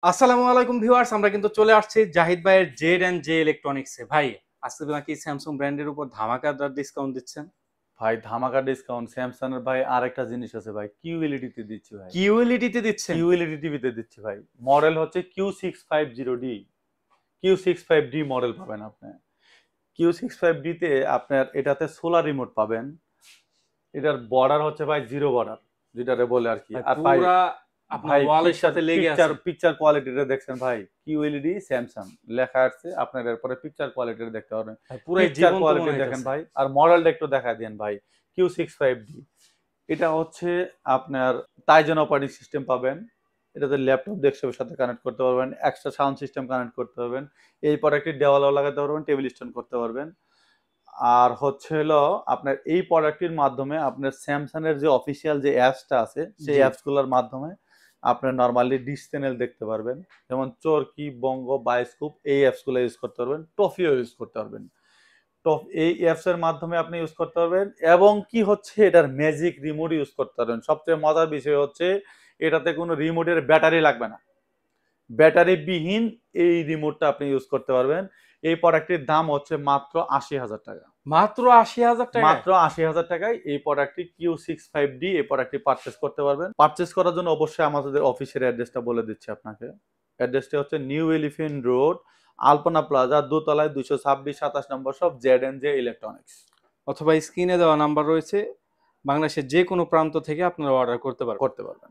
আসসালামু আলাইকুম ভিউয়ার্স, আমরা কিন্তু চলে আসছি জাহিদ ভাইয়ের জেড এন্ড জে ইলেকট্রনিক্সে। ভাই, আজকে নাকি স্যামসাং ব্র্যান্ডের উপর ধামাকাদার ডিসকাউন্ট দিচ্ছেন? ভাই ধামাকা ডিসকাউন্ট স্যামসাং এর ভাই আরেকটা জিনিস আছে ভাই, কিউএলইডি তে দিচ্ছি ভাই। কিউএলইডি তে দিচ্ছেন? কিউএলইডি টিভিতে দিচ্ছি ভাই। মডেল হচ্ছে Q650D। Q65D মডেল পাবেন আপনি। Q65D তে আপনার এটাতে সোলার রিমোট পাবেন। এটার বর্ডার হচ্ছে ভাই জিরো বর্ডার, যেটারে বলে আর কি। ভাই আর ভাই পুরা আপনার ভাই ওয়ালের পিকচার সাথে লেগে পিকচার আছে। পিকচার কোয়ালিটিটা দেখছেন ভাই, কিউএলইডি স্যামসাং লেখা আছে, আপনার এরপরে পিকচার কোয়ালিটিটা দেখতে পারবেন। ভাই পুরাই পিকচার জীবন্ত কোয়ালিটি মনে দেখেন হইতেছে। ভাই, আর মডেলটা একটু দেখা দেন ভাই। Q65D এটা হচ্ছে আপনার টাইজন অপারেটিং সিস্টেম পাবেন। এটাতে ল্যাপটপ ডেস্কটপের সাথে কানেক্ট করতে পারবেন, এক্সট্রা সাউন্ড সিস্টেম কানেক্ট করতে পারবেন, এই প্রোডাক্টটি দেওয়ালেও লাগাতে পারবেন, টেবিল স্ট্যান্ড করতে পারবেন। আর হচ্ছে হলো আপনার এই প্রোডাক্টটির মাধ্যমে আপনার স্যামসাং এর যে অফিসিয়াল যে অ্যাপসটা আছে সেই জি। অ্যাপসগুলোর মাধ্যমে আপনার নরমালি ডিশ চ্যানেল দেখতে পারবেন, যেমন চরকি, বঙ্গ, বায়োস্কোপ, এই অ্যাপসগুলো ইউজ করতে পারবেন, টফিও ইউজ করতে পারবেন। টপ এই অ্যাপস এর মাধ্যমে আপনি ইউজ করতে পারবেন, এবং কি হচ্ছে এটার ম্যাজিক রিমোট ইউজ করতে পারবেন। সবচেয়ে মজার বিষয় হচ্ছে এটাতে কোনো রিমোটের ব্যাটারি লাগবে না, ব্যাটারি বিহীন এই রিমোটটা আপনি ইউজ করতে পারবেন। এই প্রোডাক্টটির দাম হচ্ছে মাত্র ৮০,০০০ টাকা। মাত্র ৮০,০০০ টাকায়? মাত্র ৮০,০০০ টাকায় এই প্রোডাক্টটি Q65D এই প্রোডাক্টটি পারচেস করতে পারবেন। পারচেস করার জন্য অবশ্যই আমাদের অফিসের অ্যাড্রেসটা বলে দিচ্ছি আপনাকে। অ্যাড্রেসটি হচ্ছে new elephant road, Alpana plaza, দোতলায়, ২২৬-২৭ নম্বর shop, Z and J electronics. অথবা স্ক্রিনে দেওয়া নাম্বার রয়েছে, বাংলাদেশের যে কোনো প্রান্ত থেকে আপনারা অর্ডার করতে পারবেন। করতে পারবেন।